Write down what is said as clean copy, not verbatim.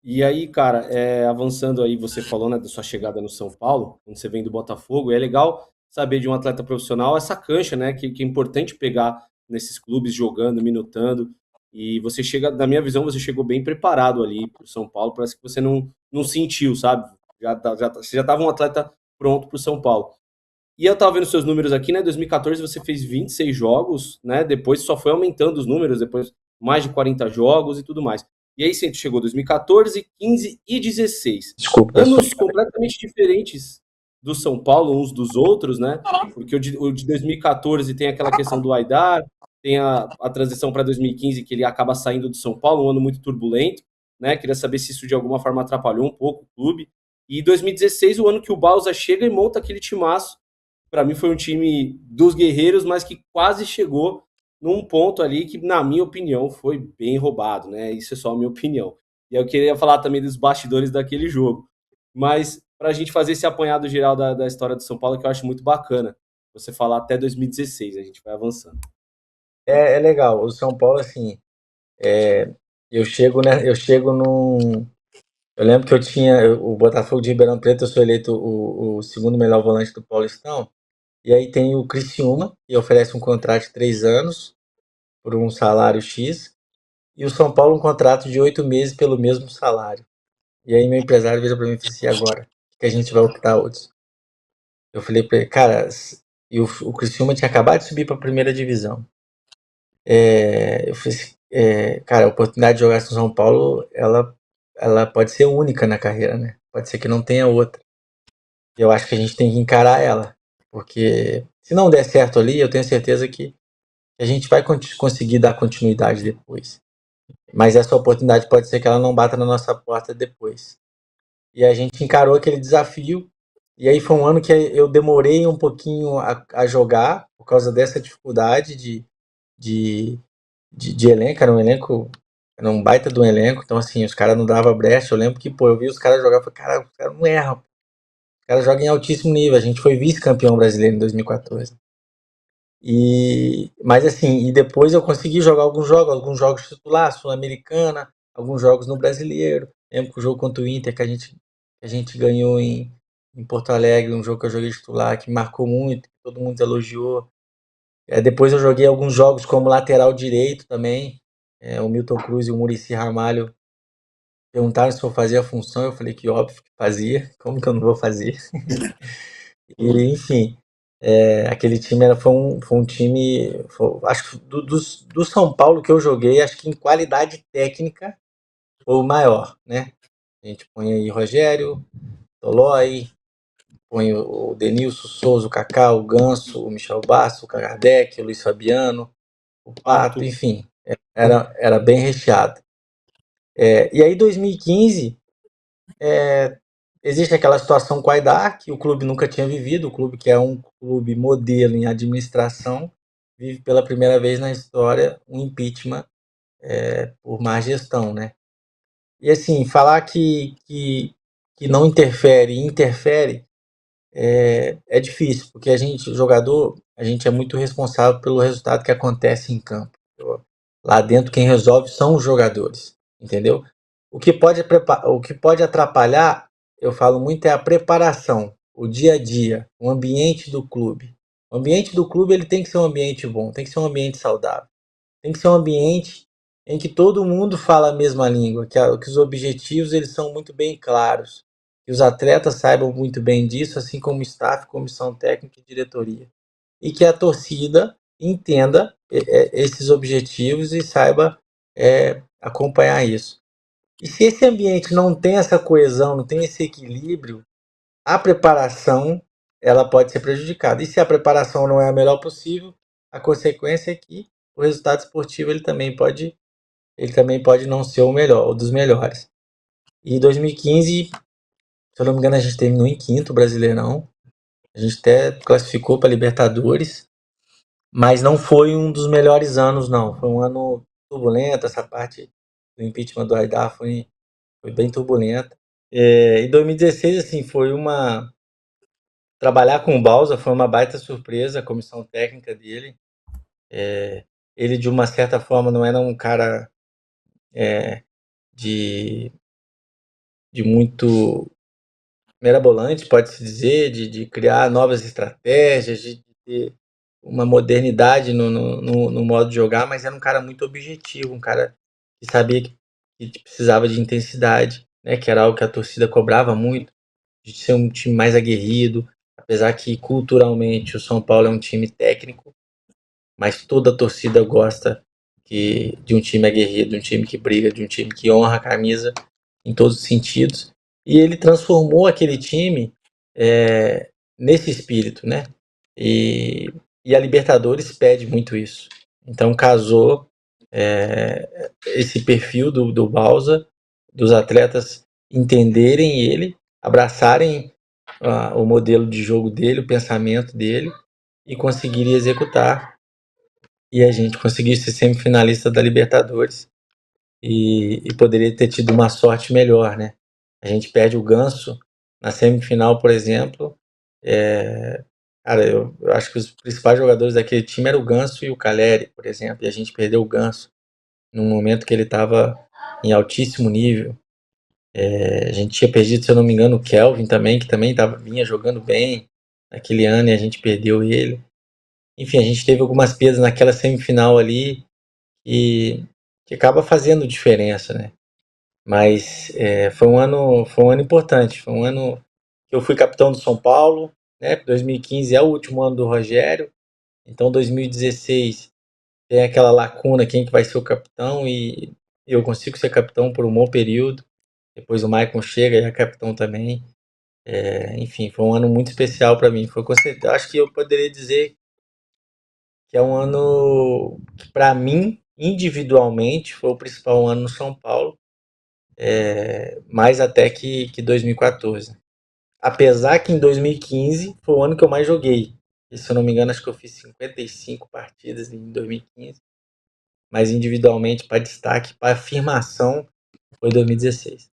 E aí, cara, avançando aí, você falou, né, da sua chegada no São Paulo, quando você vem do Botafogo, e é legal saber de um atleta profissional essa cancha, né, que é importante pegar nesses clubes jogando, minutando, e você chega, na minha visão, você chegou bem preparado ali pro São Paulo, parece que você não sentiu, sabe? Você já estava um atleta pronto pro São Paulo. E eu tava vendo seus números aqui, né? 2014 você fez 26 jogos, né? Depois só foi aumentando os números, depois mais de 40 jogos e tudo mais. E aí você chegou 2014, 15 e 16. Desculpa, Anos completamente diferentes do São Paulo uns dos outros, né? Porque o de 2014 tem aquela questão do Aidar, tem a transição para 2015 que ele acaba saindo do São Paulo, um ano muito turbulento, né? Queria saber se isso de alguma forma atrapalhou um pouco o clube. E 2016, o ano que o Balsa chega e monta aquele timaço. Para mim foi um time dos guerreiros, mas que quase chegou num ponto ali que, na minha opinião, foi bem roubado, né? Isso é só a minha opinião. E eu queria falar também dos bastidores daquele jogo. Mas para a gente fazer esse apanhado geral da história do São Paulo, que eu acho muito bacana, você falar até 2016, a gente vai avançando. é legal. O São Paulo, assim, eu chego, né? Eu chego num. Eu lembro que eu tinha o Botafogo de Ribeirão Preto, eu sou eleito o segundo melhor volante do Paulistão. E aí tem o Criciúma, que oferece um contrato de 3 anos por um salário X. E o São Paulo um contrato de 8 meses pelo mesmo salário. E aí meu empresário vira pra mim e fala assim, "E agora? O que a gente vai optar, Hudson?" Eu falei pra ele, cara, e o Criciúma tinha acabado de subir pra primeira divisão. Eu falei assim, cara, a oportunidade de jogar no São Paulo, ela pode ser única na carreira, né? Pode ser que não tenha outra. Eu acho que a gente tem que encarar ela. Porque se não der certo ali, eu tenho certeza que a gente vai conseguir dar continuidade depois. Mas essa oportunidade pode ser que ela não bata na nossa porta depois. E a gente encarou aquele desafio. E aí foi um ano que eu demorei um pouquinho a jogar por causa dessa dificuldade de, de elenco. Era um baita de um elenco. Então, assim, os caras não davam brecha. Eu lembro que, pô, eu vi os caras jogar e falei, cara, os caras não erram. Os caras jogam em altíssimo nível. A gente foi vice-campeão brasileiro em 2014. Mas assim, e depois eu consegui jogar alguns jogos titular, Sul-Americana, alguns jogos no Brasileiro. Lembro que o jogo contra o Inter que a gente ganhou em Porto Alegre, um jogo que eu joguei titular, que marcou muito, que todo mundo elogiou. Depois eu joguei alguns jogos como lateral direito também. O Milton Cruz e o Muricy Ramalho perguntaram se eu fazia a função, eu falei que óbvio que fazia, como que eu não vou fazer? E, enfim, aquele time foi um time, acho que do São Paulo que eu joguei, acho que em qualidade técnica foi o maior, né? A gente põe aí Rogério, Tolói, põe o Denilson, o Souza, o Kaká, o Ganso, o Michel Basso, o Kardec, o Luiz Fabiano, o Pato, Pato. enfim, era bem recheado. E aí 2015, existe aquela situação com a Aidar, que o clube nunca tinha vivido, o clube que é um clube modelo em administração, vive pela primeira vez na história um impeachment por má gestão, né? E assim, falar que não interfere, interfere, é difícil, porque a gente, jogador, a gente é muito responsável pelo resultado que acontece em campo. Lá dentro quem resolve são os jogadores, entendeu? O que pode atrapalhar, eu falo muito, é a preparação, o dia a dia, o ambiente do clube. O ambiente do clube ele tem que ser um ambiente bom, tem que ser um ambiente saudável, tem que ser um ambiente em que todo mundo fala a mesma língua, que os objetivos eles são muito bem claros, que os atletas saibam muito bem disso, assim como o staff, comissão técnica e diretoria. E que a torcida entenda esses objetivos e saiba acompanhar isso. E se esse ambiente não tem essa coesão, não tem esse equilíbrio, a preparação ela pode ser prejudicada. E se a preparação não é a melhor possível, a consequência é que o resultado esportivo ele também pode não ser o melhor, ou dos melhores. E em 2015, se eu não me engano, a gente terminou em quinto, Brasileirão. A gente até classificou para Libertadores, mas não foi um dos melhores anos, não. Foi um ano turbulento, essa parte do impeachment do Aidar foi bem turbulenta. E 2016, assim, trabalhar com o Bausa foi uma baita surpresa, a comissão técnica dele. Ele, de uma certa forma, não era um cara de de muito mirabolante, pode-se dizer, de criar novas estratégias, de ter uma modernidade no modo de jogar, mas era um cara muito objetivo, um cara que sabia que precisava de intensidade, né, que era algo que a torcida cobrava muito, de ser um time mais aguerrido, apesar que culturalmente o São Paulo é um time técnico, mas toda a torcida gosta de um time aguerrido, de um time que briga, de um time que honra a camisa em todos os sentidos. E ele transformou aquele time nesse espírito, né? E a Libertadores pede muito isso. Então casou esse perfil do Bausa, dos atletas entenderem ele, abraçarem o modelo de jogo dele, o pensamento dele e conseguirem executar. E a gente conseguiu ser semifinalista da Libertadores e poderia ter tido uma sorte melhor, né? A gente perde o Ganso na semifinal, por exemplo. Cara, eu acho que os principais jogadores daquele time eram o Ganso e o Caleri, por exemplo, e a gente perdeu o Ganso num momento que ele estava em altíssimo nível. A gente tinha perdido, se eu não me engano, o Kelvin também, que também vinha jogando bem naquele ano e a gente perdeu ele. Enfim, a gente teve algumas perdas naquela semifinal ali e que acaba fazendo diferença, né? Mas foi um ano importante, foi um ano que eu fui capitão do São Paulo, né? 2015 é o último ano do Rogério, então 2016 tem aquela lacuna, quem que vai ser o capitão, e eu consigo ser capitão por um bom período, depois o Maicon chega e é capitão também. Enfim, foi um ano muito especial para mim, acho que eu poderia dizer que é um ano que para mim, individualmente, foi o principal ano no São Paulo, mais até que 2014. Apesar que em 2015 foi o ano que eu mais joguei. E, se eu não me engano, acho que eu fiz 55 partidas em 2015. Mas individualmente, para destaque, para afirmação, foi 2016.